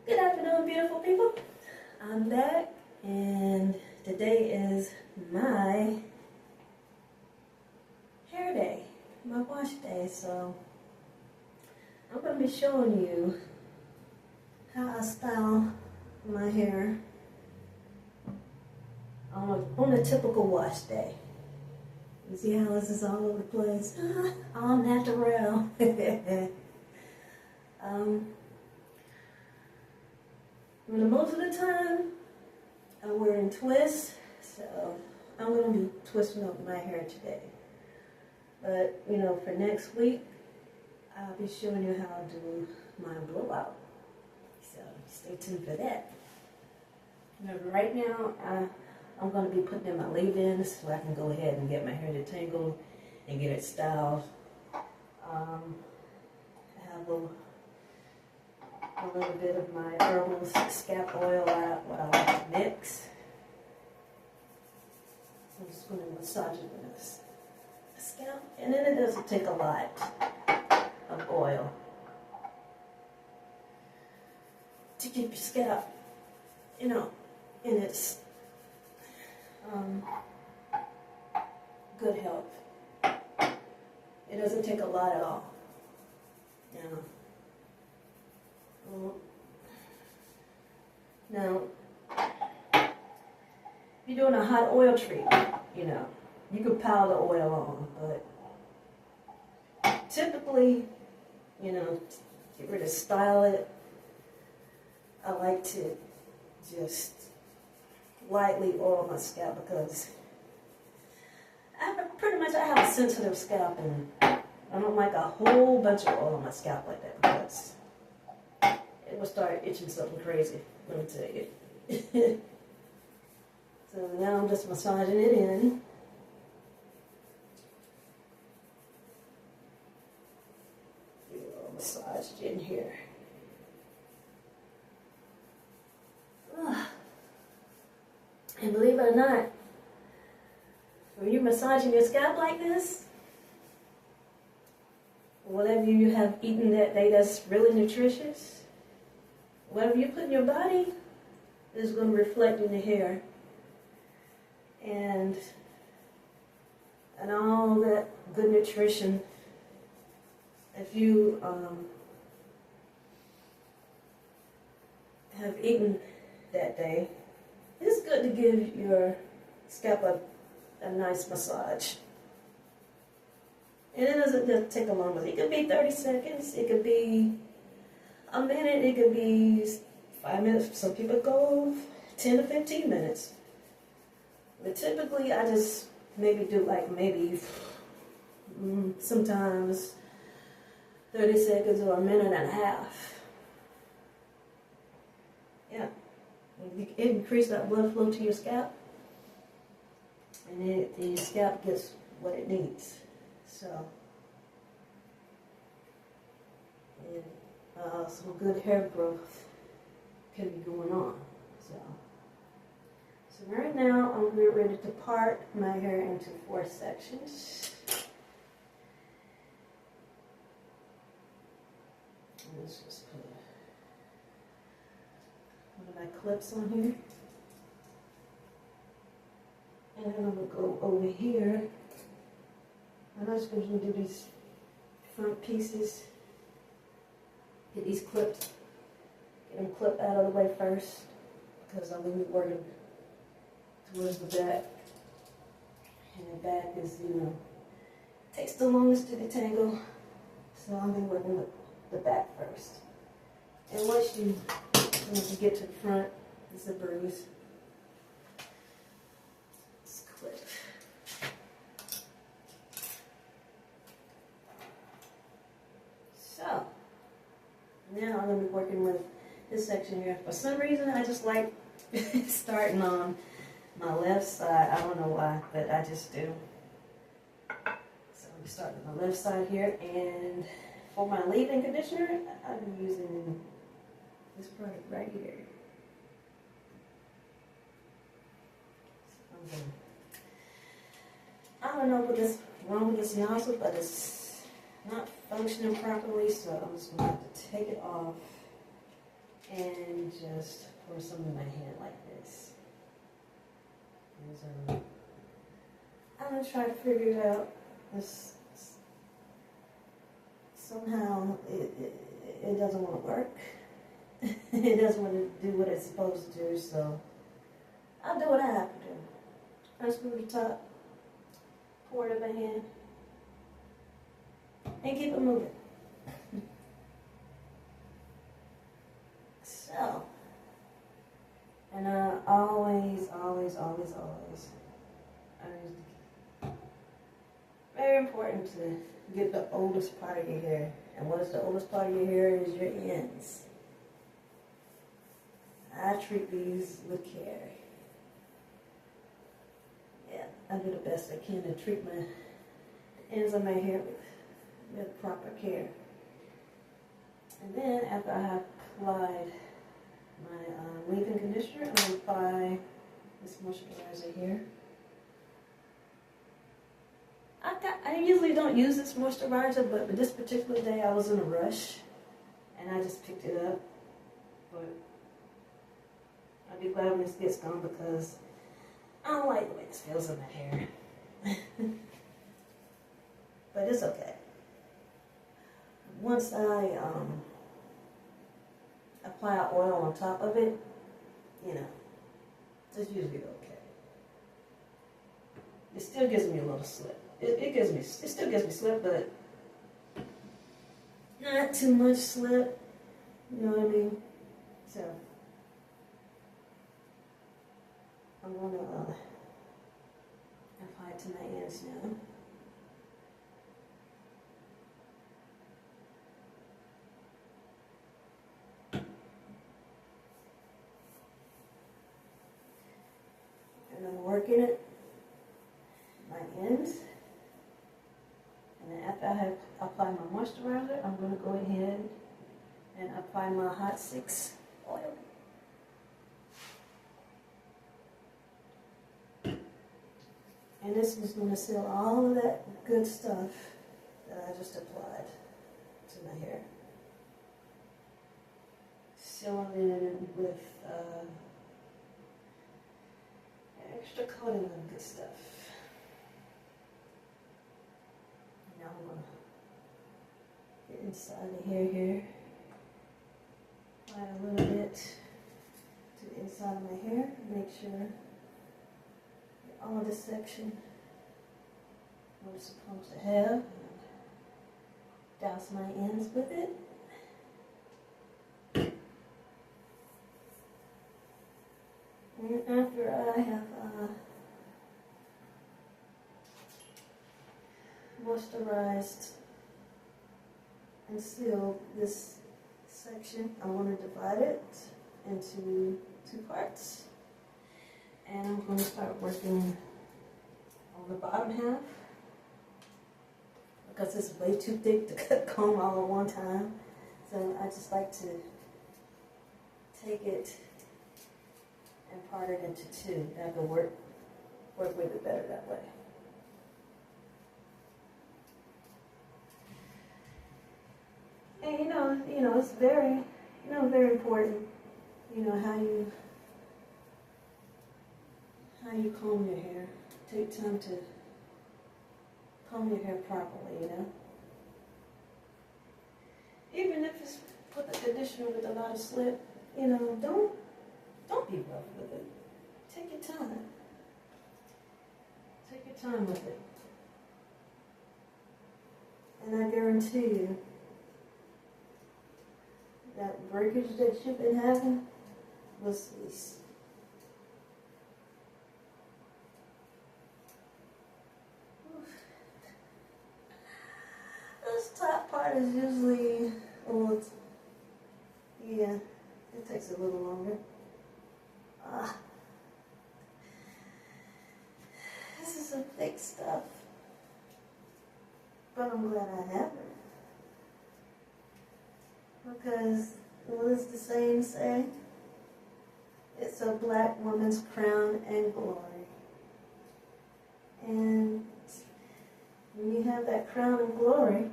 Good afternoon, beautiful people. I'm back, and today is my hair day, my wash day. So I'm going to be showing you how I style my hair on a typical wash day. You see how this is all over the place? All natural. Most of the time, I'm wearing twists, so I'm going to be twisting up my hair today. But, for next week, I'll be showing you how to do my blowout. So stay tuned for that. Right now, I'm going to be putting in my leave-ins so I can go ahead and get my hair detangled and get it styled. I have a little bit of my herbal scalp oil what I like to mix. I'm just going to massage it with the scalp, and then it doesn't take a lot of oil to keep your scalp, in its good health. It doesn't take a lot at all. Now, if you're doing a hot oil treatment, you could pile the oil on, but typically, if you were to style it, I like to just lightly oil my scalp because I have a sensitive scalp, and I don't like a whole bunch of oil on my scalp like that because it will start itching something crazy, let me tell you. So now I'm just massaging it in. Do a little massage in here. And believe it or not, when you're massaging your scalp like this, whatever you have eaten that day that's really nutritious, whatever you put in your body is going to reflect in your hair. And all that good nutrition, if you have eaten that day, it's good to give your scalp a nice massage. And it doesn't just take a long time. It could be 30 seconds, it could be a minute, it could be 5 minutes. Some people go 10 to 15 minutes. But typically, I just maybe do sometimes 30 seconds or a minute and a half. Yeah. It increases that blood flow to your scalp, and your scalp gets what it needs. So, and some good hair growth can be going on. So right now, I'm ready to part my hair into 4 sections. Let's just put one of my clips on here. And then I'm going to go over here. I'm just going to do these front pieces. Get these clips. Get them clipped out of the way first, because I'm going to be working towards the back. And the back is, takes the longest to detangle. So I'm going to be working with the back first. And once you get to the front, it's a breeze. Just clip. So, now I'm going to be working with this section here. For some reason, I just like starting on my left side. I don't know why, but I just do. So I'm starting on the left side here, and for my leave-in conditioner, I'm using this product right here. So I don't know what's wrong with this nozzle, but it's not functioning properly, so I'm just going to have to take it off and just pour some in my hand like this. And I'm gonna try to figure it out. This somehow it doesn't want to work. It doesn't want to do what it's supposed to do, so I'll do what I have to do. Unscrew the top, pour it in my hand, and keep it moving. So, and always, very important to get the oldest part of your hair. And what is the oldest part of your hair? Is your ends. I treat these with care. Yeah, I do the best I can to treat my ends of my hair with proper care. And then after I have applied my leave-in conditioner, I'm going to apply this moisturizer here. I usually don't use this moisturizer, but this particular day I was in a rush and I just picked it up. But I'll be glad when this gets gone because I don't like the way this feels in my hair. But it's okay. Once I apply oil on top of it, you know, it's usually okay. It still gives me a little slip. It still gives me slip, but not too much slip. You know what I mean? So I'm gonna apply it to my ends now. And I'm working it, my ends. And then after I have applied my moisturizer, I'm going to go ahead and apply my Hot 6 oil. And this is going to seal all of that good stuff that I just applied to my hair. Sealing it with extra coating of good stuff. Now I'm going to get inside the hair here. Apply a little bit to the inside of my hair. Make sure all this section what it's supposed to have. Douse my ends with it. And after I have moisturized and sealed this section, I want to divide it into 2 parts. And I'm going to start working on the bottom half because it's way too thick to comb all at one time. So I just like to take it and part it into 2. That can work with it better that way. And you know, it's very, very important, how you comb your hair. Take time to comb your hair properly, Even if it's with the conditioner with a lot of slip, don't be rough with it. Take your time. Take your time with it. And I guarantee you, that breakage that you've been having will cease. This top part is usually, yeah, it takes a little longer. This is some thick stuff, but I'm glad I have it. Because what does the saying say? It's a black woman's crown and glory. And when you have that crown and glory,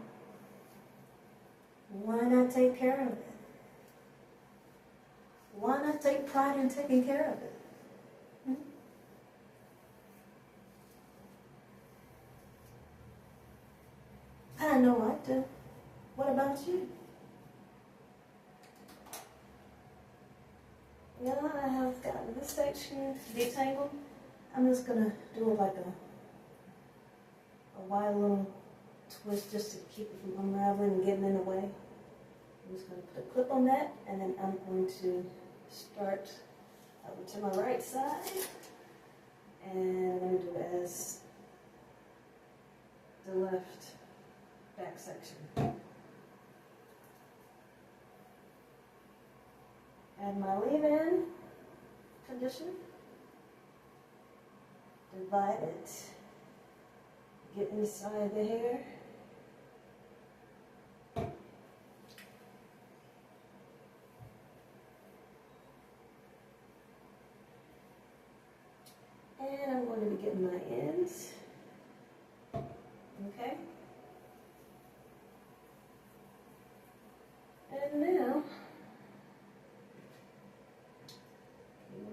why not take care of it? pride in taking care of it. Hmm? I know I do. What about you? Yeah, I have gotten this section detangled. I'm just gonna do it like a wide little twist just to keep it from unraveling and getting in the way. I'm just gonna put a clip on that, and then I'm going to start over to my right side, and I'm gonna do it as the left back section. Add my leave-in conditioner. Divide it. Get inside the hair. And I'm going to be getting my ends. Okay. And now,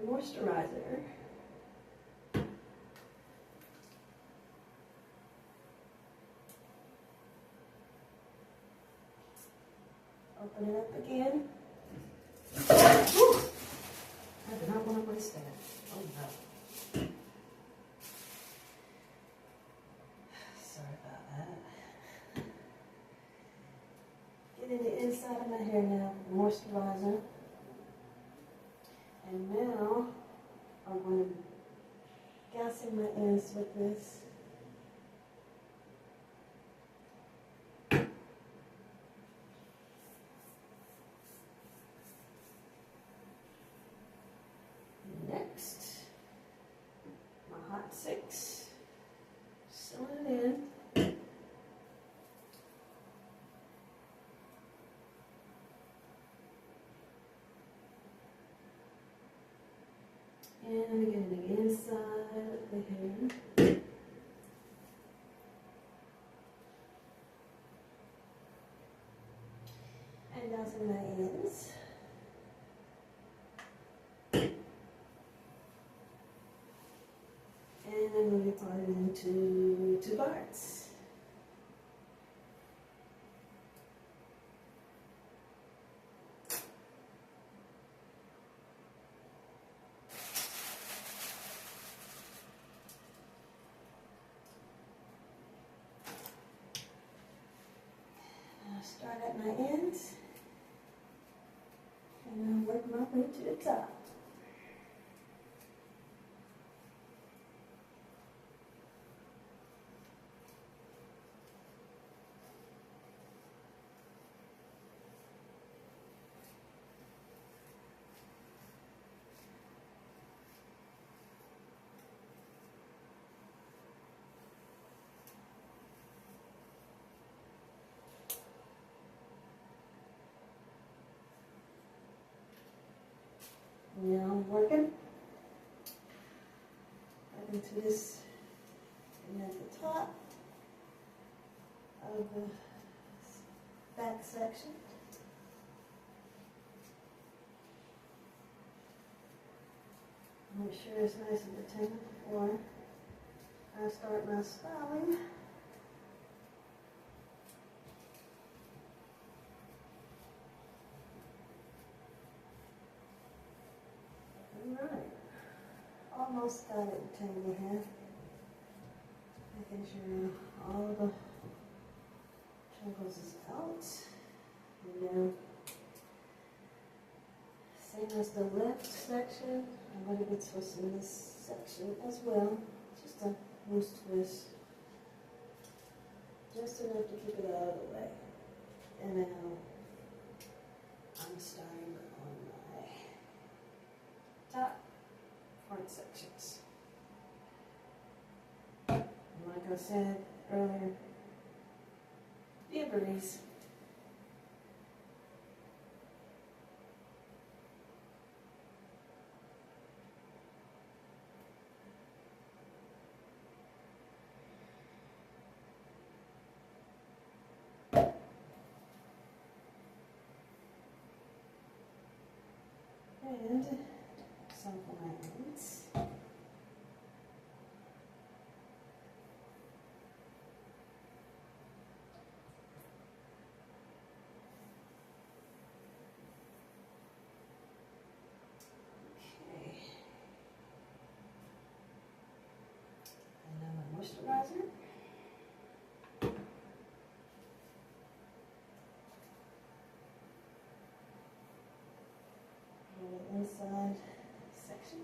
moisturizer. Open it up again. Whew. I do not want to waste that. Oh no. Sorry about that. Getting the inside of my hair now, moisturizer. And now I'm going to be gassing my ends with this. Next, my hot 6. Sew it in. And again, the inside of the hair. And down my ends. And I'm going to part it into 2 parts. I'll start at my ends, and I'll work my way to the top. Now I'm working up into this, and at the top of the back section. Make sure it's nice and detangled before I start my styling. Alright, almost got it tangled here. Making sure all of the tangles is out. And then, same as the left section, I'm going to be twisting this section as well. Just a loose twist. Just enough to keep it out of the way. And now I'm starting on my top front sections. And like I said earlier, be a breeze. And some for my ends. Okay. And now my moisturizer. The inside section.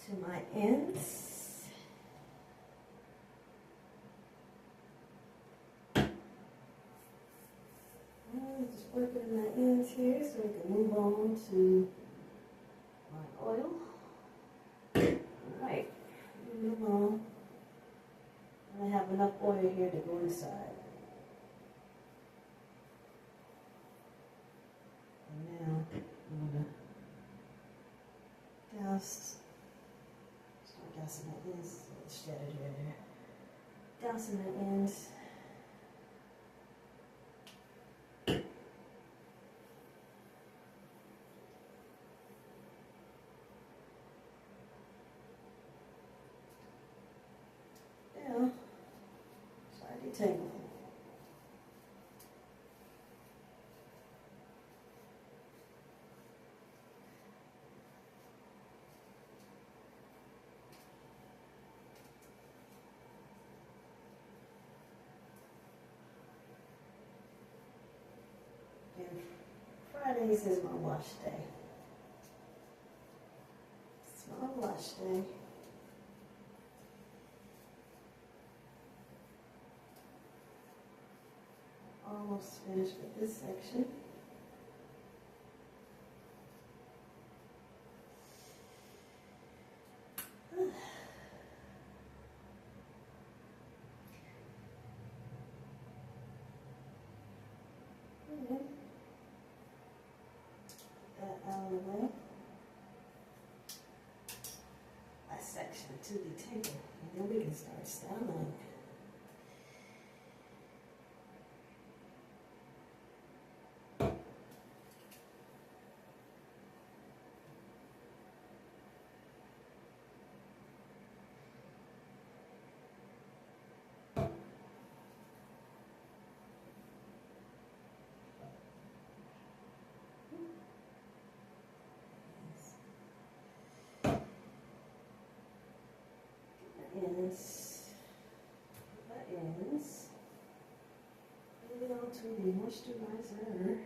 To my ends. Just working in my ends here so we can move on to my oil. Alright, move on. I have enough oil here to go inside. And now I'm going to douse, start dousing my ends. It's shattered here and there. Dousing my ends. Now, start detangling. And Fridays is my wash day. It's my wash day. Almost finished with this section. That out of the way. A section to the table, and then we can start styling. Ends. Moving on to the moisturizer.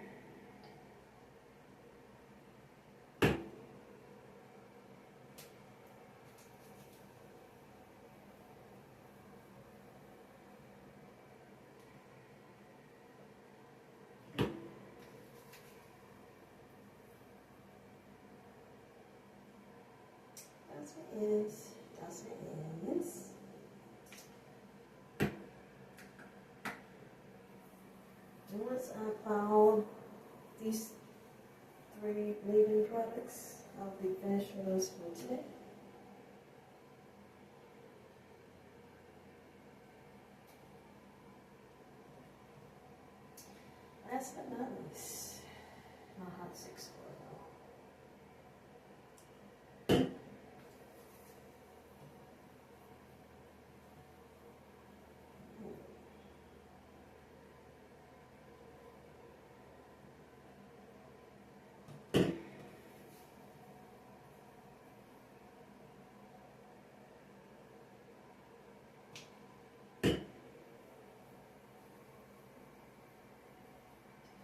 That's my ends. That's my ends. Once I apply all these 3 leave-in products, I'll be finished with those for today. Last but not least, my hot 6 oil.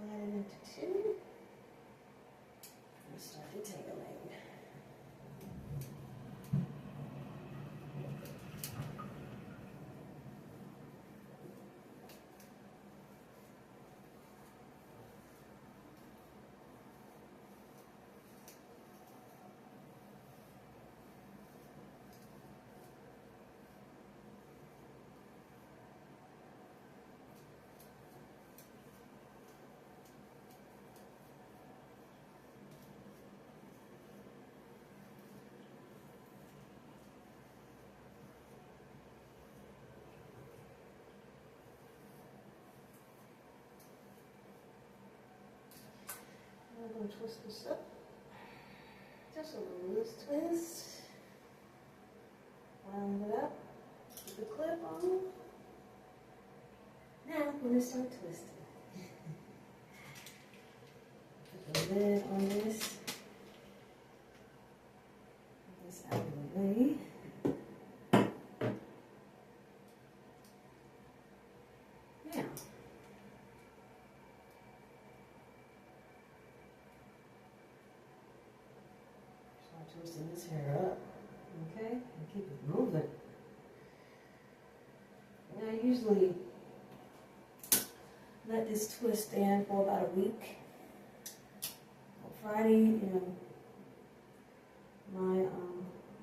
Divide it into 2. going to twist this up. Just a little loose twist. Wound it up. Put the clip on. Now I'm going to start twisting. Put the lid on this. Put this out of the way. Now, start twisting this hair up. Okay, and keep it moving. And I usually let this twist stand for about a week. On Friday, you know,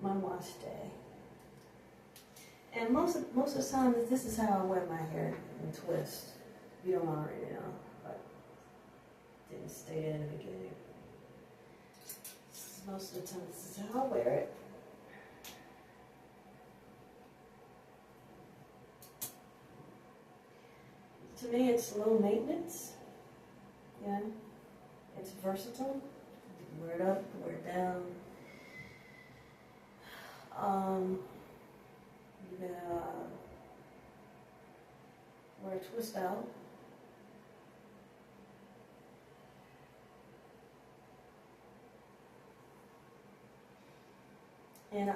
my wash day. And most of the time, this is how I wear my hair and twist. You don't already know, but didn't state it in the beginning. Most of the time, this is how I wear it. To me, it's low maintenance. Yeah, it's versatile. You can wear it up, wear it down. You can wear a twist out. And I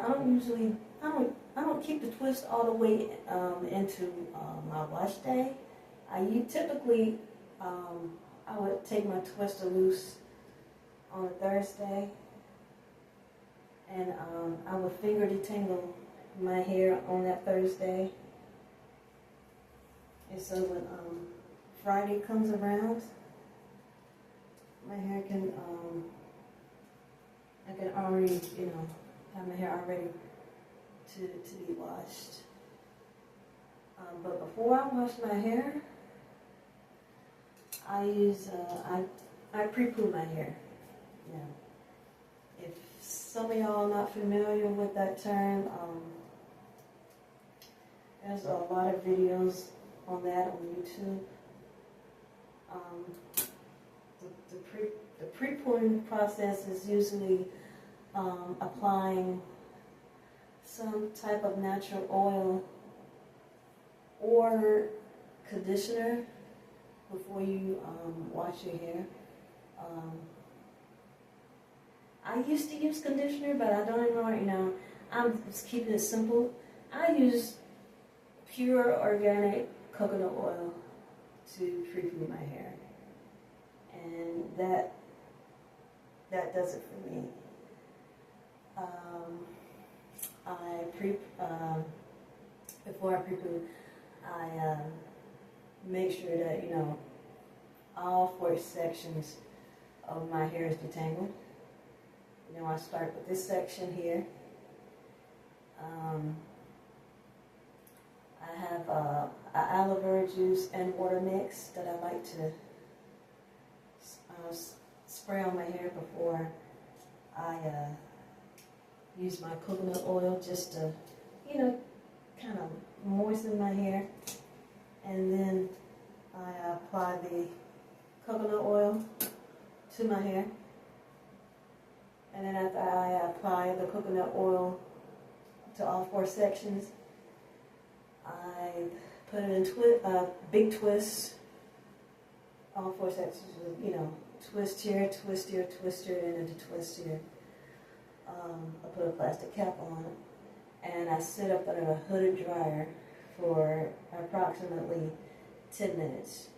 don't keep the twist all the way into my wash day. Typically, I would take my twister loose on a Thursday, and I would finger detangle my hair on that Thursday. And so when Friday comes around, my hair can, I can already, you know, have my hair already to be washed. But before I wash my hair, I pre-poo my hair. Yeah. If some of y'all are not familiar with that term, there's a lot of videos on that on YouTube. The pre-pooing process is usually applying some type of natural oil or conditioner before you wash your hair. I used to use conditioner, but I don't anymore. You know, I'm just keeping it simple. I use pure organic coconut oil to pre-poo my hair, and that does it for me. Before I pre-poo, I make sure that, you know, all 4 sections of my hair is detangled. You know, I start with this section here. I have aloe vera juice and water mix that I like to spray on my hair before I use my coconut oil, just to, you know, kind of moisten my hair. And then I apply the coconut oil to my hair. And then after I apply the coconut oil to all 4 sections, I put it in big twists, all 4 sections, you know, twist here, twist here, twist here, and then a twist here. I put a plastic cap on it, and I sit up under a hooded dryer for approximately 10 minutes.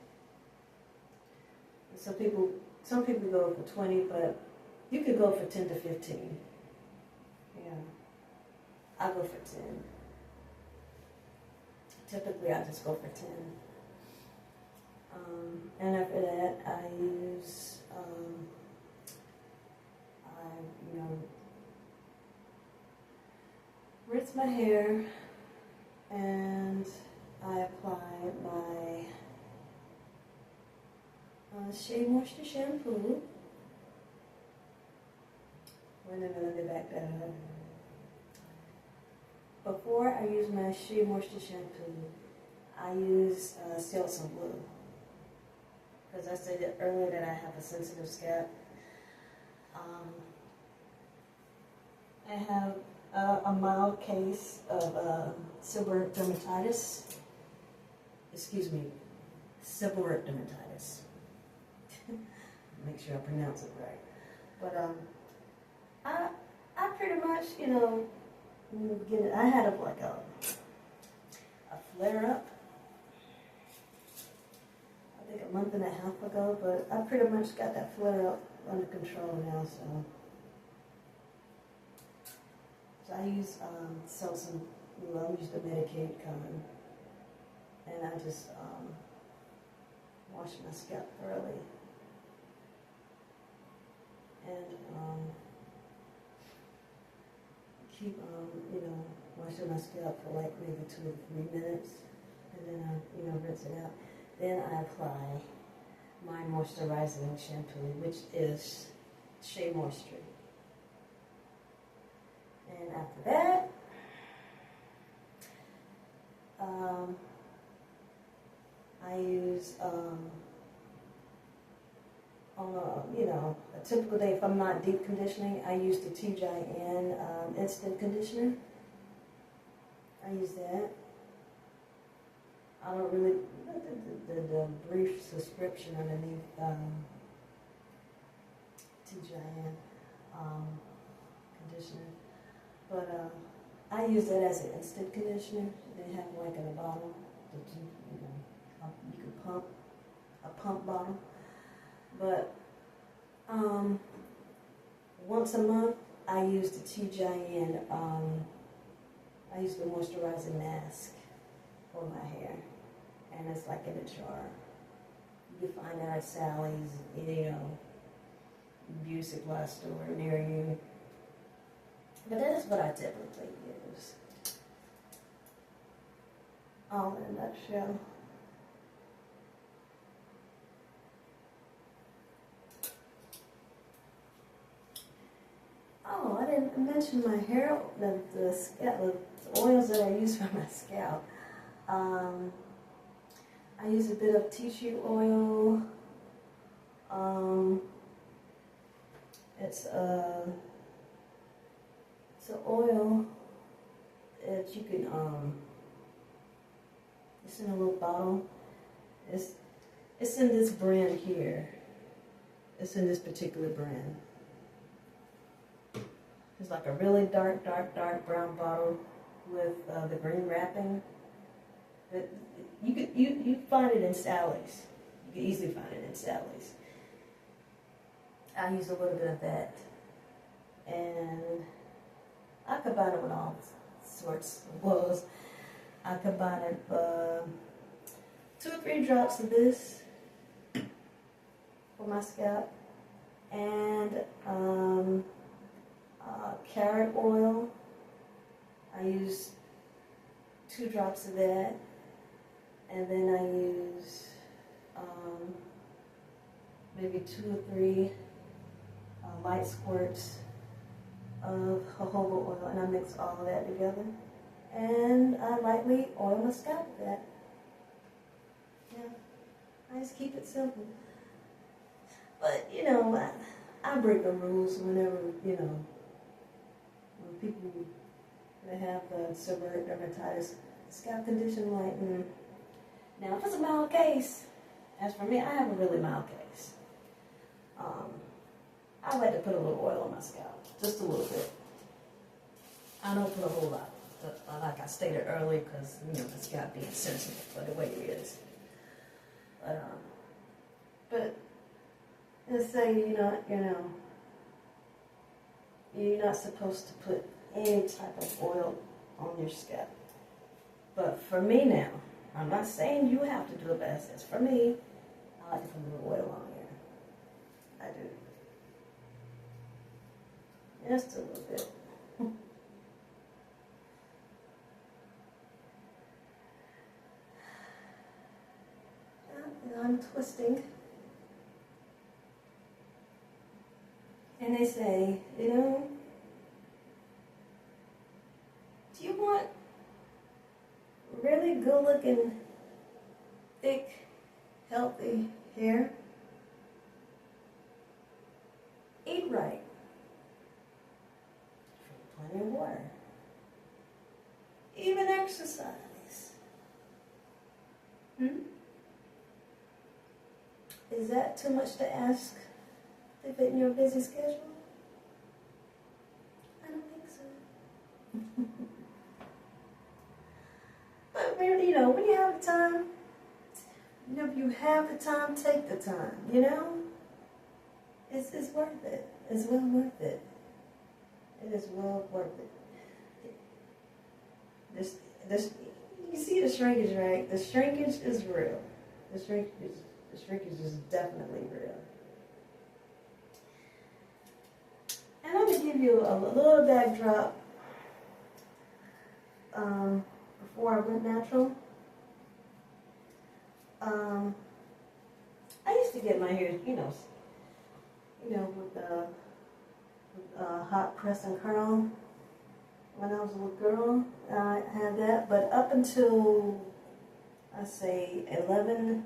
And some people go for 20, but you could go for 10 to 15. Yeah, I go for 10. Typically, I just go for 10. And after that, I use, you know, rinse my hair, and I apply my Shea Moisture shampoo. Wait a minute, let me back that up. Before I use my Shea Moisture shampoo, I use Silks and Blue. Because I stated earlier that I have a sensitive scalp. Um, I have a mild case of seborrheic dermatitis. Excuse me, seborrheic dermatitis. Make sure I pronounce it right. But I pretty much, you know, I had like a flare up. I think a month and a half ago, but I pretty much got that flare up under control now. So I use I use the Medicaid kind, and I just wash my scalp thoroughly, and keep you know, washing my scalp for like maybe 2 or 3 minutes, and then I, you know, rinse it out. Then I apply my moisturizing shampoo, which is Shea Moisture. And after that, I use, on a, you know, a typical day, if I'm not deep conditioning, I use the TGIN instant conditioner. I use that. I don't really, the brief subscription underneath TGIN conditioner. But I use that as an instant conditioner. They have like in a bottle that you know, you can pump, a pump bottle. But once a month, I use the TGIN, I use the moisturizing mask for my hair. And it's like in a jar. You can find it at Sally's, you know, beauty supply store near you. But that is what I typically use. All in a nutshell. Oh, I didn't mention my hair, the scalp, the oils that I use for my scalp. I use a bit of tea tree oil. It's an oil that you can, it's in a little bottle. It's in this brand here. It's in this particular brand. It's like a really dark brown bottle with the green wrapping. You find it in Sally's. You can easily find it in Sally's. I use a little bit of that, and I combine it with all sorts of oils. I combine it 2 or 3 drops of this for my scalp, and carrot oil. I use 2 drops of that, and then I use maybe 2 or 3 light squirts of jojoba oil, and I mix all of that together, and I lightly oil my scalp with that. Yeah, I just keep it simple. But you know, I break the rules whenever, you know, when people that have seborrheic dermatitis, scalp condition, like, Now, if it's a mild case, as for me, I have a really mild case. I like to put a little oil on my scalp, just a little bit. I don't put a whole lot, like I stated earlier, because, you know, the scalp being sensitive for the way it is. But let's say, you're not supposed to put any type of oil on your scalp. But for me now, I'm not saying you have to do it, but as for me, I like to put a little oil on here. I do. Just a little bit. And I'm twisting. And they say, do you want really good looking, thick, healthy hair? Eat right. Hmm? Is that too much to ask to fit in your busy schedule? I don't think so. But really, when you have the time, if you have the time, take the time, It's worth it. It's well worth it. It is well worth it. This, you see the shrinkage, right? The shrinkage is real. The shrinkage is definitely real. And I'm going to give you a little backdrop before I went natural. I used to get my hair, with hot press and curl when I was a little girl. I had that, but up until I say 11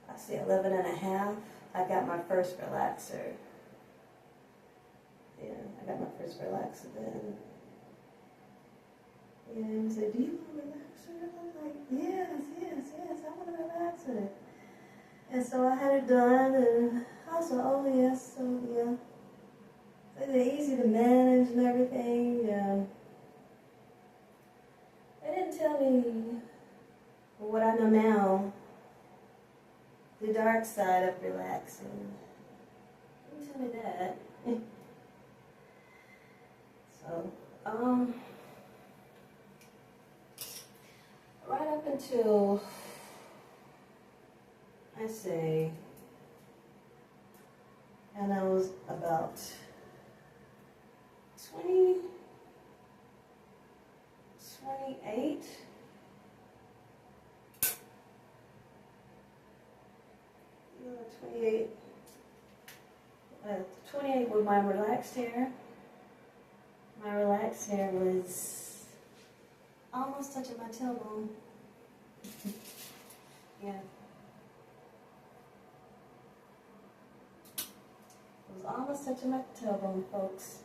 and a half, I got my first relaxer. Yeah, I got my first relaxer then. Yeah, and he said, "Do you want a relaxer?" I was like, yes, I want a relaxer. And so I had it done, and I was like, oh yes, so yeah. So they're easy to manage and everything. They didn't tell me what I know now, the dark side of relaxing. They didn't tell me that. So, right up until, I say, and I was about 28, 28, 28 with my relaxed hair. My relaxed hair was almost touching my tailbone. Yeah. It was almost touching my tailbone, folks.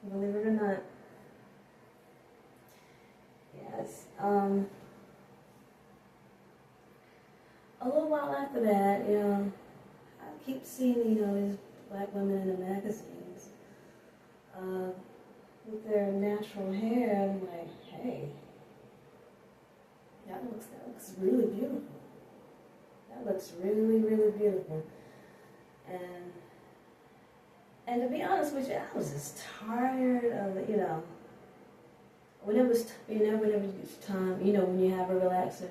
Believe it or not. Yes. A little while after that, I keep seeing, these black women in the magazines with their natural hair. I'm like, hey, that looks really beautiful. That looks really, really beautiful. And to be honest with you, I was just tired of, when it was time, when you have a relaxer,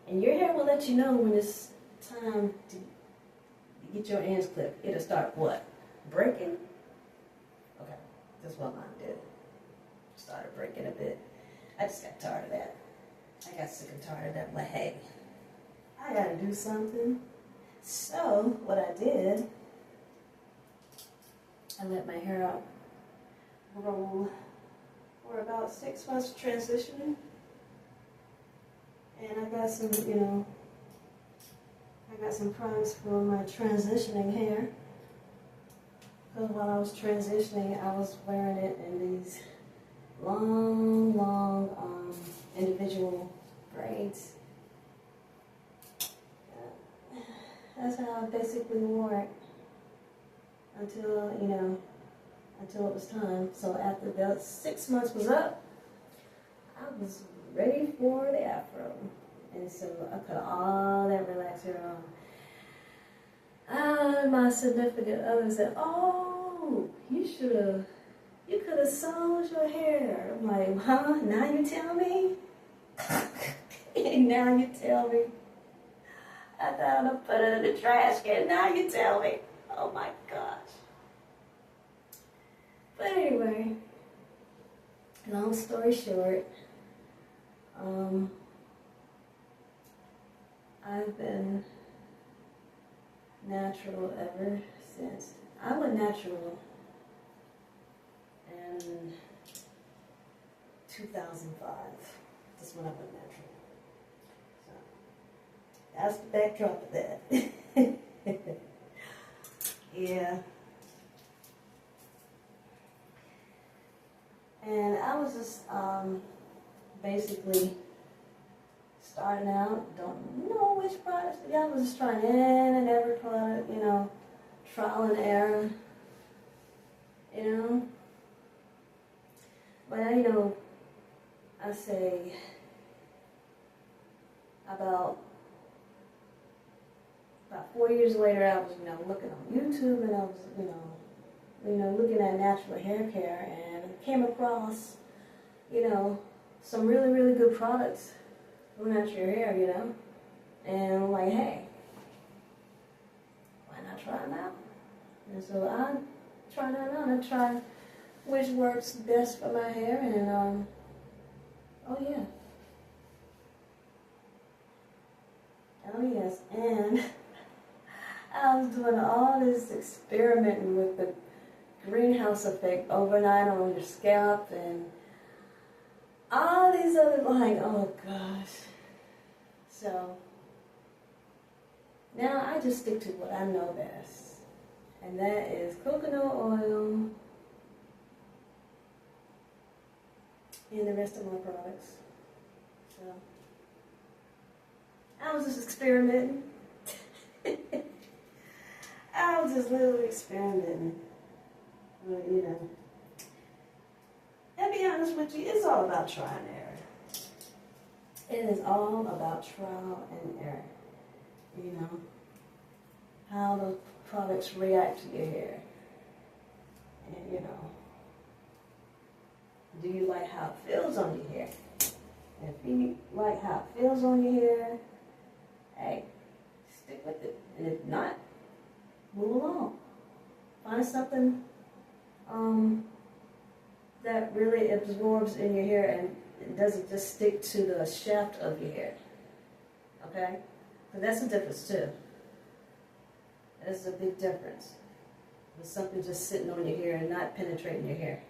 and your hair will let you know when it's time to get your ends clipped. It'll start what? Breaking? Okay, that's what mine did. Started breaking a bit. I just got tired of that. I got sick and tired of that. I'm like, hey, I gotta do something. So, what I did, I let my hair out grow for about 6 months transitioning. And I got some, products for my transitioning hair. Because while I was transitioning, I was wearing it in these long, individual braids. That's how I basically wore it until it was time. So after the 6 months was up, I was ready for the afro. And so I cut all that relaxer off. My significant other said, "Oh, you could have sold your hair." I'm like, huh? Now you tell me? Now you tell me? I thought I'd put it in the trash can. Now you tell me? Oh my gosh. But anyway, long story short, I've been natural ever since. I went natural in 2005. That's when I went natural. So that's the backdrop of that. Yeah. And I was just basically starting out, don't know which products. Yeah, I was just trying in and every product, you know, trial and error, you know. But you know, I say about 4 years later, I was, you know, looking on YouTube, and I was, you know, looking at natural hair care, and came across, you know, some really, really good products for natural hair, you know. And I'm like, hey, why not try them out? And so I tried it out. I tried which works best for my hair, and oh yeah, oh yes, and I was doing all this experimenting with the greenhouse effect overnight on your scalp and all these other, like, oh gosh. So now I just stick to what I know best, and that is coconut oil and the rest of my products. So I was just experimenting. I was just literally experimenting. But, you know, and be honest with you, it's all about trial and error. It is all about trial and error. You know, how the products react to your hair. And, you know, do you like how it feels on your hair? If you like how it feels on your hair, hey, stick with it. And if not, move along. Find something that really absorbs in your hair and it doesn't just stick to the shaft of your hair. Okay? But that's the difference too. That's a big difference. With something just sitting on your hair and not penetrating your hair.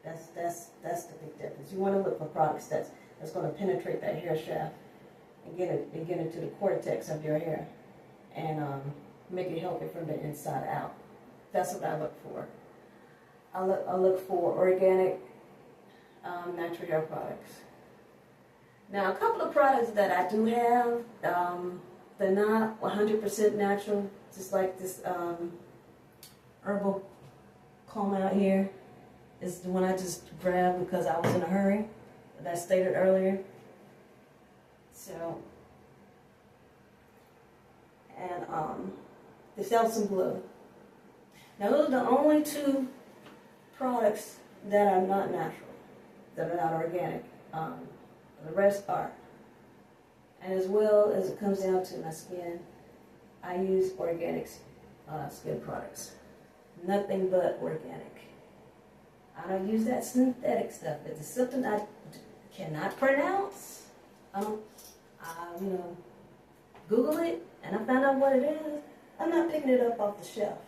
That's the big difference. You want to look for products that's going to penetrate that hair shaft and get into the cortex of your hair and make it healthy from the inside out. That's what I look for. I look for organic, natural hair products. Now, a couple of products that I do have, they're not 100% natural, just like this herbal comb out here. It's the one I just grabbed because I was in a hurry, that I stated earlier. So, and the Selsun Blue. Now, those are the only two products that are not natural, that are not organic. The rest are. And as well as it comes down to my skin, I use organic skin products. Nothing but organic. I don't use that synthetic stuff. If it's something I cannot pronounce, you know, Google it, and I found out what it is, I'm not picking it up off the shelf.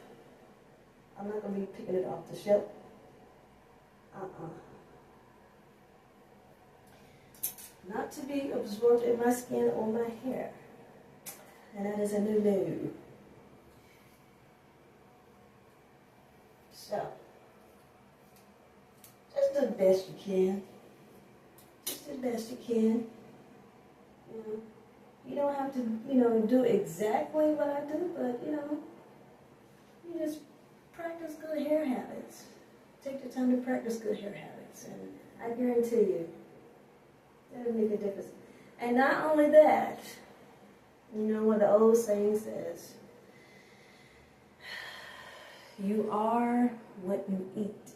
I'm not going to be picking it off the shelf. Not to be absorbed in my skin or my hair. And that is a no-no. So, just do the best you can. Just do the best you can. You know, you don't have to, you know, do exactly what I do, but, you know, you just practice good hair habits. Take the time to practice good hair habits, and I guarantee you, that'll make a difference. And not only that, you know what the old saying says, you are what you eat.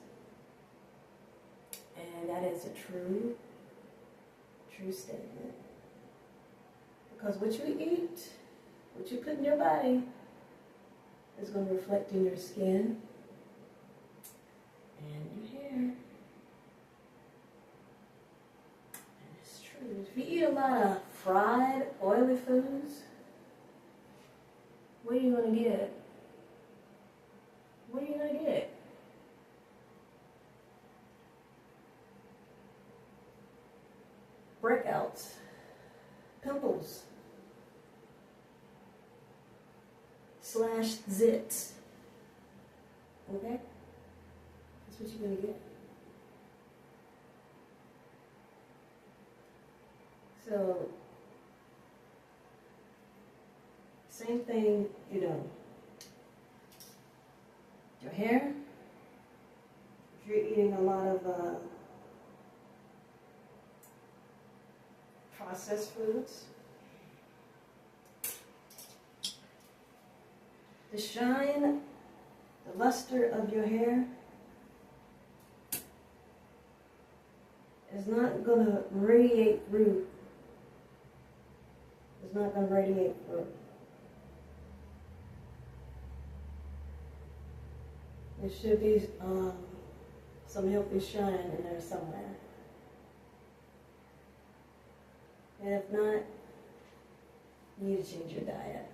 And that is a true statement. Because what you eat, what you put in your body, is going to reflect in your skin and your hair. And it's true. If you eat a lot of fried, oily foods, what are you going to get? What are you going to get? Breakouts, pimples, / zits. Okay? That's what you're going to get. So, Same thing, you know, your hair. If you're eating a lot of processed foods, the shine, the luster of your hair is not going to radiate through. It's not going to radiate through. There should be some healthy shine in there somewhere. And if not, you need to change your diet.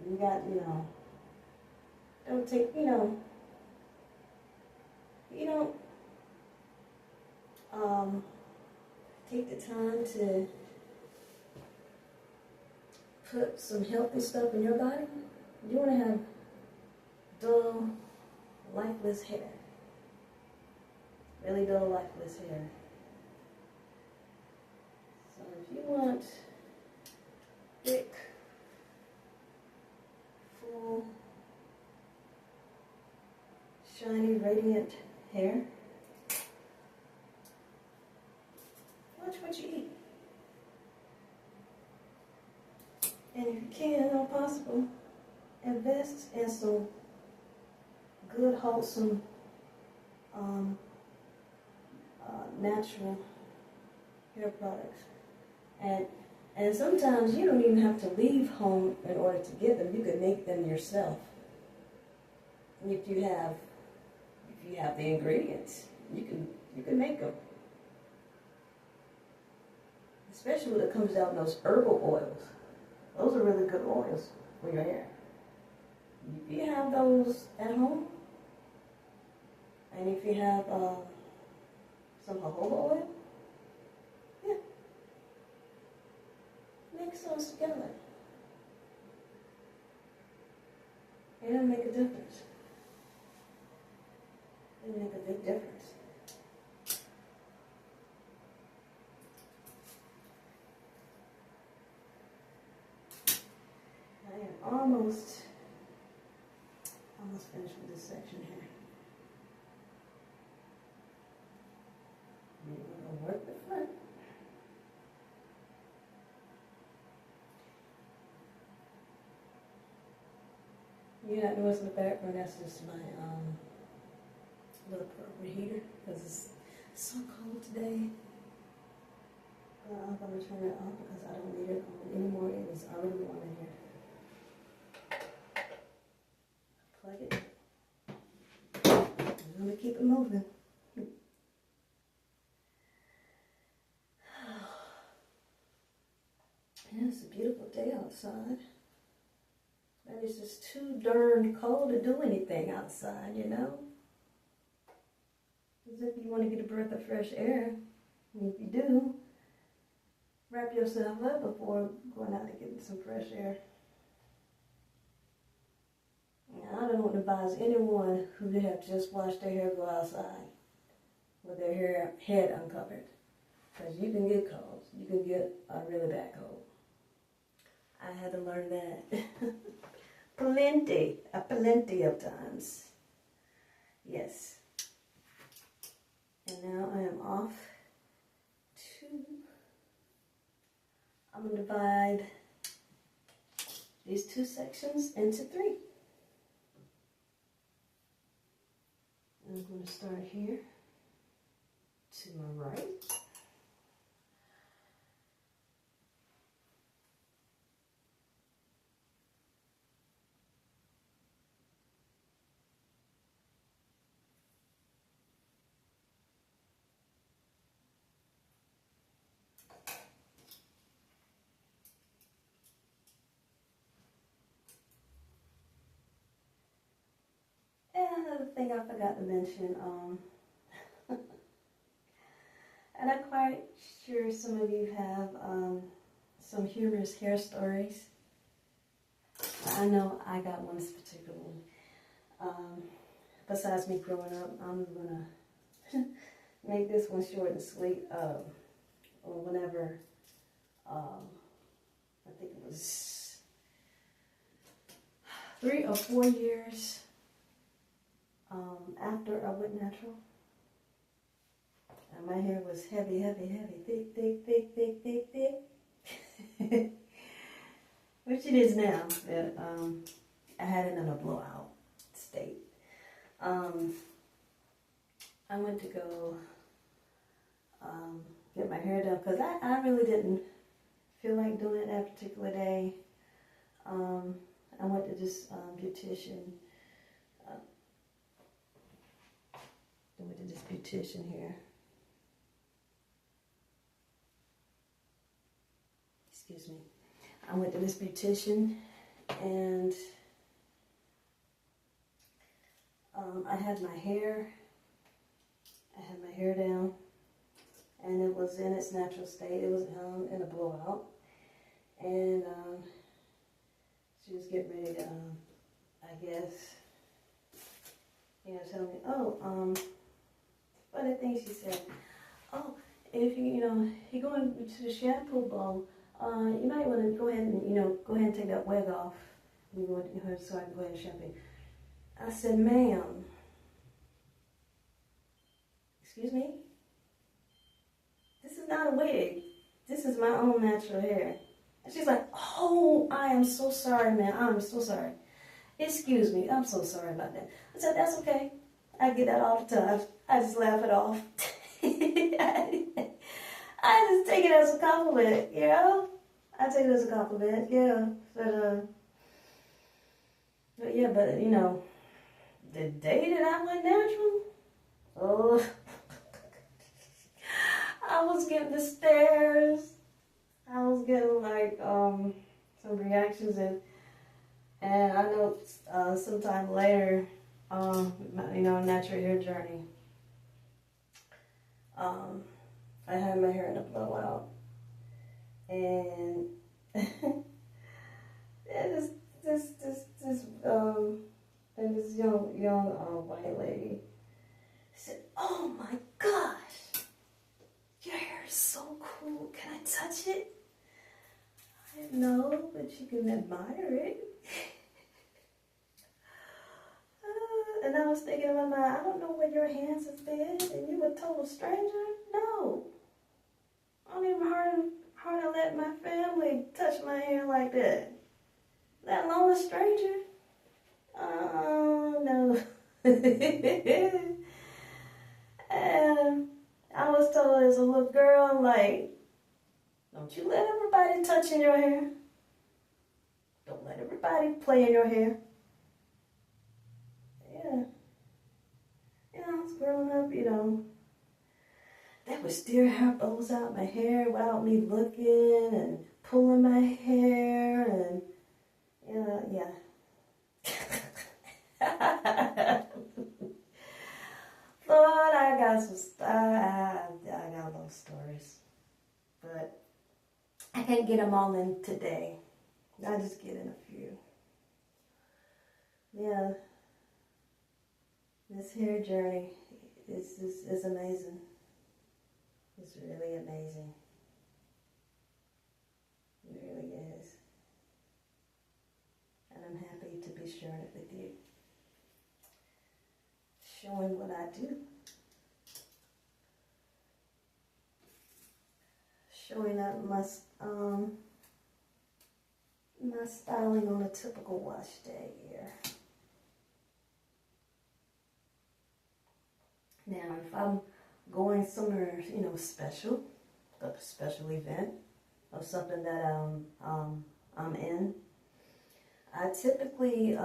You got, you know, don't take, you know, you don't take the time to put some healthy stuff in your body. You want to have dull, lifeless hair. Really dull, lifeless hair. So if you want thick, full, shiny, radiant hair, watch what you eat. And if you can, if possible, invest in some good, wholesome, natural hair products. And sometimes you don't even have to leave home in order to get them. You can make them yourself. If you have the ingredients, you can make them. Especially when it comes out in those herbal oils. Those are really good oils for your hair. If you have those at home, and if you have some jojoba oil, yeah, mix those together. It'll make a difference. It'll make a big difference. I am almost finished with this section here. We're going to work the front. You're not noticing the background, that's just my little purple heater because it's so cold today. I'm going to turn it off because I don't need it on anymore. It is already warm in here. Plug it. I'm going to keep it moving. Yeah, it's a beautiful day outside. But it's just too darn cold to do anything outside, you know? As if you want to get a breath of fresh air. And if you do, wrap yourself up before going out to get some fresh air. Now, I don't advise anyone who have just washed their hair go outside with their head uncovered. Because you can get colds. You can get a really bad cold. I had to learn that. plenty of times. Yes. And now I am off to, I'm going to divide these two sections into 3. I'm going to start here to my right. And another thing I forgot to mention, and I'm quite sure some of you have some humorous hair stories. I know I got one particularly. Besides me growing up, I'm gonna make this one short and sweet. Or whenever I was 3 or 4 years after I went natural. And my hair was heavy, heavy, heavy, thick, thick, thick, thick, thick, thick. Which it is now. But, I had it in a blowout state. I went to go get my hair done because I really didn't feel like doing it that particular day. I went to this beautician. I went to this beautician here. Excuse me. I went to this beautician and I had my hair down, and it was in its natural state. It was in a blowout, and she was getting ready to, I guess, tell me, oh, funny thing she said, oh, if you're going to the shampoo bowl, you might want to go ahead and take that wig off. You want her so I can go ahead and shampoo. I said, ma'am, excuse me? This is not a wig. This is my own natural hair. And she's like, oh, I am so sorry, man. I'm so sorry. Excuse me. I'm so sorry about that. I said, that's okay. I get that all the time. I just laugh it off. I just take it as a compliment, I take it as a compliment, yeah. But yeah, the day that I went natural, oh, I was getting the stares. I was getting like some reactions, and I know sometime later, natural hair journey, I had my hair in a blowout, and this young white lady said, "Oh my gosh, your hair is so cool. Can I touch it?" I didn't know, but you can admire it. And I was thinking in my mind, I don't know where your hands have been, and you a total stranger? No. I don't even hardly let my family touch my hair like that. Let alone a stranger. Oh, no. And I was told as a little girl, like, don't you let everybody touch in your hair. Don't let everybody play in your hair. Yeah. I was growing up, they would steer hair bows out my hair without me looking and pulling my hair and, yeah. Lord, I got those stories, but I can't get them all in today. I just get in a few. Yeah, this hair journey is amazing. It's really amazing. It really is. And I'm happy to be sharing it with you. Showing what I do. Showing up my styling on a typical wash day here. Now, if I'm going somewhere, special, a special event, or something that I'm in, I typically,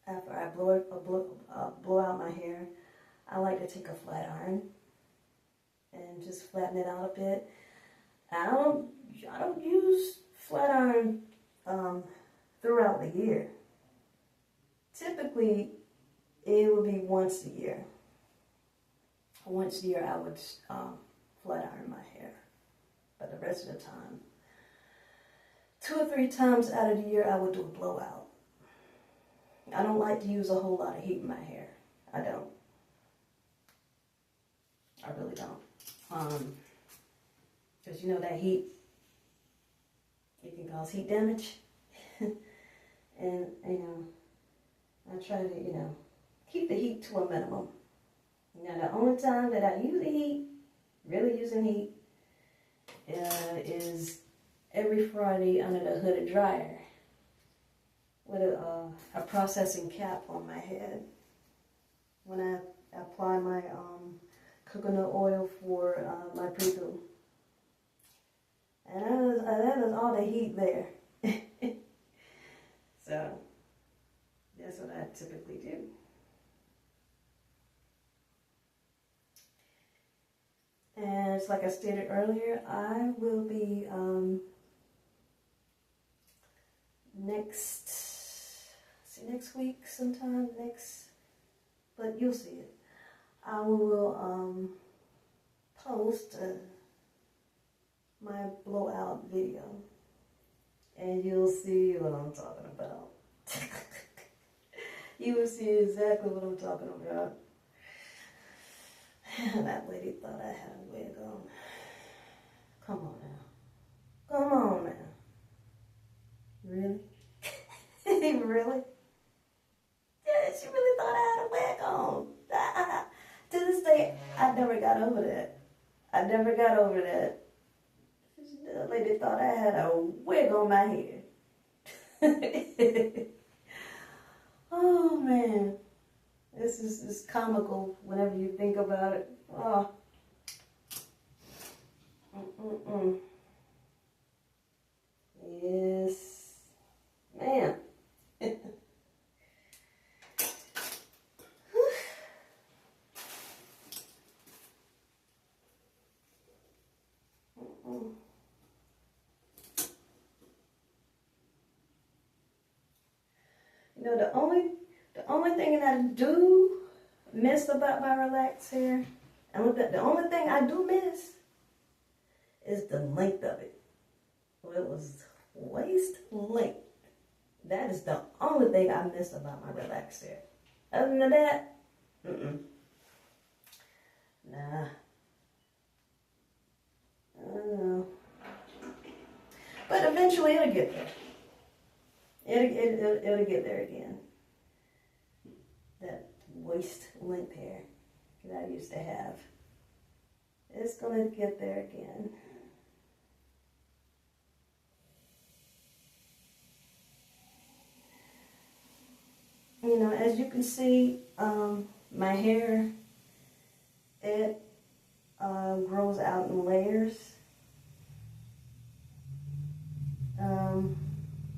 after I blow out my hair, I like to take a flat iron and just flatten it out a bit. I don't use flat iron throughout the year. Typically, it would be once a year. Once a year, I would flat iron my hair. But the rest of the time, 2 or 3 times out of the year, I would do a blowout. I don't like to use a whole lot of heat in my hair. I don't. I really don't. Because that heat it can cause heat damage. And, you know, I try to, you know, keep the heat to a minimum. Now, the only time that I use the heat, really using heat, is every Friday under the hooded dryer with a processing cap on my head. When I apply my coconut oil for my pre-poo. And that is all the heat there. So, that's what I typically do. And it's like I stated earlier, I will be next week sometime, but you'll see it. I will post my blowout video, and you'll see what I'm talking about. You will see exactly what I'm talking about. That lady thought I had a wig on. Come on now. Come on now. Really? Really? Yeah, she really thought I had a wig on. To this day, I never got over that. I never got over that. The lady thought I had a wig on my head. Oh, man. This is comical whenever you think about it. Oh. Yes. Man. You know, the only thing that I do miss about my relaxed hair, and the only thing I do miss is the length of it. Well, it was waist length. That is the only thing I miss about my relaxed hair. Other than that, nah. I don't know. But eventually it'll get there. It'll get there again. That waist length hair that I used to have. It's gonna get there again. You know, as you can see, my hair, it grows out in layers.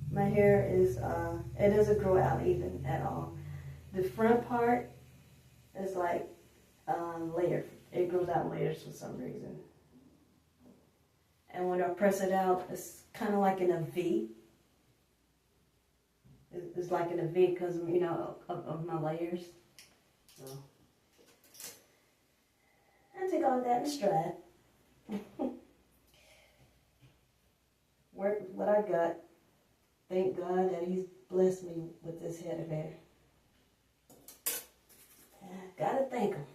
My hair is, it doesn't grow out even at all. The front part is like layered. It grows out in layers for some reason. And when I press it out, it's kind of like in a V. It's like in a V because, you know, of my layers. So, I take all that in stride. Work with what I got. Thank God that He's blessed me with this head of hair. Gotta thank Him.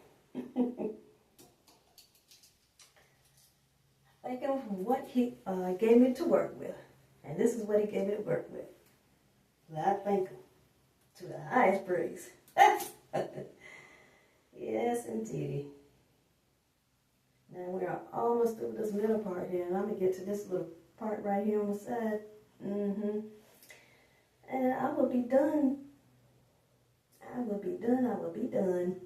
Thank Him for what He gave me to work with. And this is what He gave me to work with. I thank Him to the highest praise. Yes, indeed. Now we are almost through this middle part here, and I'm going to get to this little part right here on the side. And I will be done. I will be done. I will be done.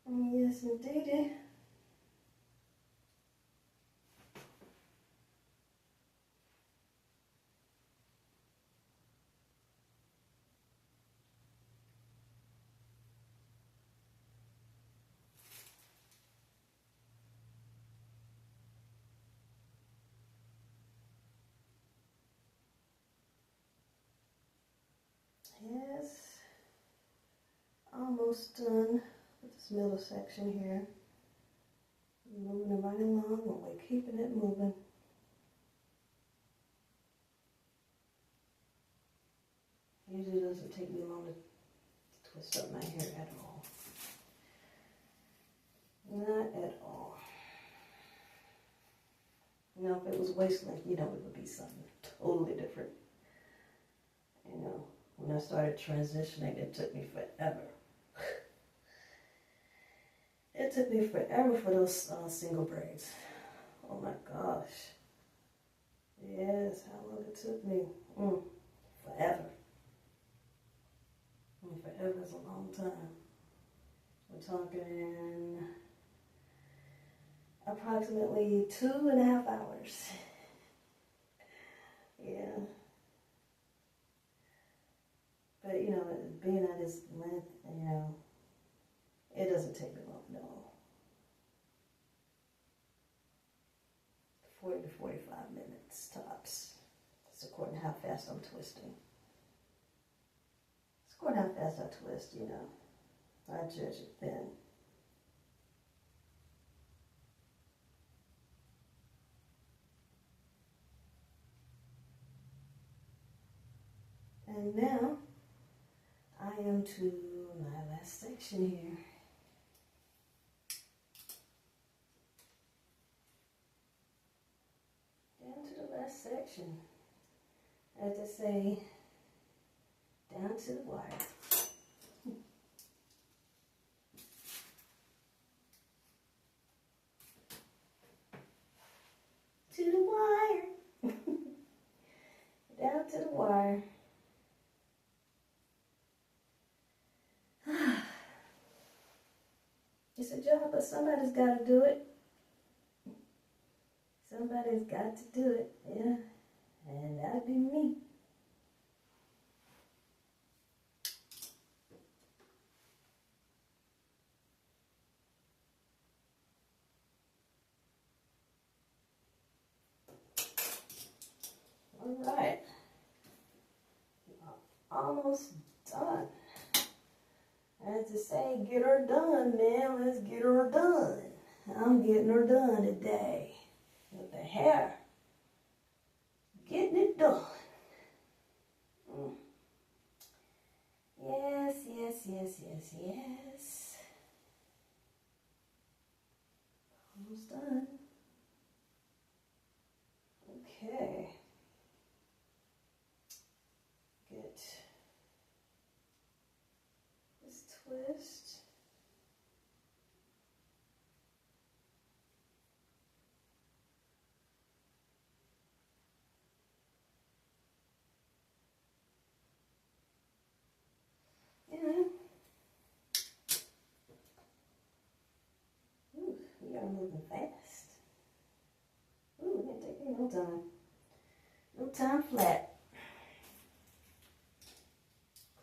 Yes, indeed. Yes, almost done with this middle section here. Moving it right along, and we're keeping it moving. Usually doesn't take me long to twist up my hair at all. waist length, you know, it would be something totally different. You know, when I started transitioning, it took me forever. It took me forever for those single braids. Oh my gosh. Yes, how long it took me. Forever. Forever is a long time. We're talking approximately 2.5 hours. Yeah. But, you know, being at this length, you know, it doesn't take me long, no. 40 to 45 minutes tops. It's according to how fast I'm twisting. It's according to how fast I twist, you know. I judge it then. And now, I am to my last section here. Down to the last section. As I say, down to the wire. To the wire. Down to the wire. It's a job, but somebody's got to do it. Somebody's got to do it, yeah. And that'd be me. All right. Almost done. As to say, get her done, man. Let's get her done. I'm getting her done today. With the hair. Getting it done. Yes, yes, yes, yes, yes. Almost done. Okay. Get this twist. Yeah. Ooh, we are moving fast. Ooh, it didn't take me no time. No time flat.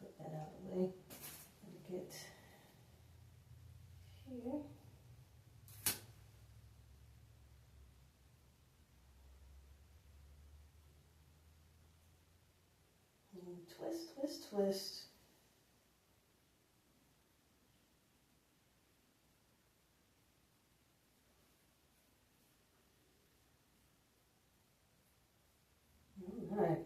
Put that out of the way. And get here. And twist, twist, twist. All right.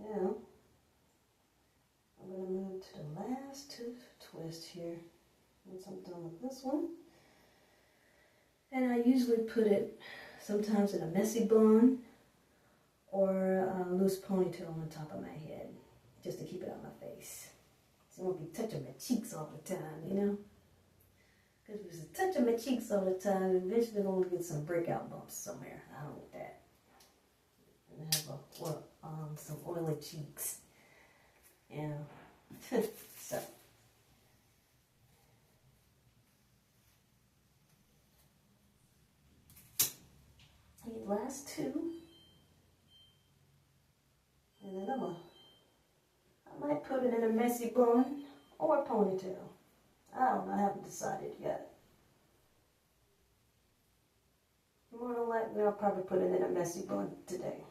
Now, I'm going to move to the last twist here. Once I'm done with this one. And I usually put it sometimes in a messy bun or a loose ponytail on the top of my head, just to keep it out of my face. So I won't be touching my cheeks all the time, you know? Because if it's touching my cheeks all the time, eventually I'm going to get some breakout bumps somewhere. I don't want that. And I have some oily cheeks. You know? So. These last two. And then I might put it in a messy bun or a ponytail. I don't know, I haven't decided yet. More than likely, I'll probably put it in a messy bun today.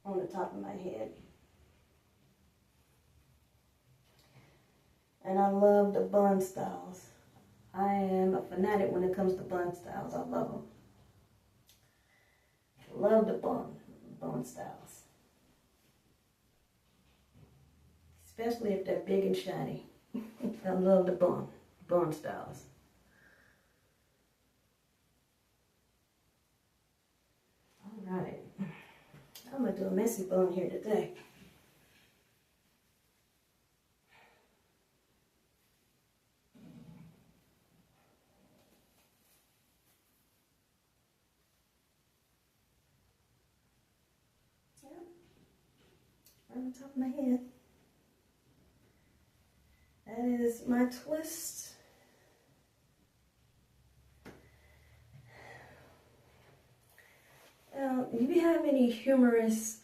On the top of my head. And I love the bun styles. I am a fanatic when it comes to bun styles. I love them. Love the bun styles. especially if they're big and shiny. I love the bun styles. All right, I'm gonna do a messy bun here today. Right on top of my head. That is my twist. If you have any humorous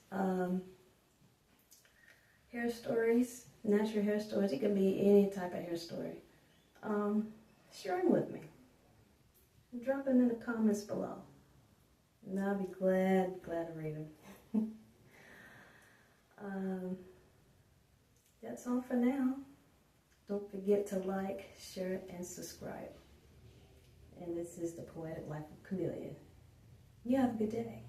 hair stories, natural hair stories, it can be any type of hair story, share them with me. Drop them in the comments below. And I'll be glad to read them. That's all for now. Don't forget to like, share, and subscribe. And this is The Poetic Life of Chameleon. You have a good day.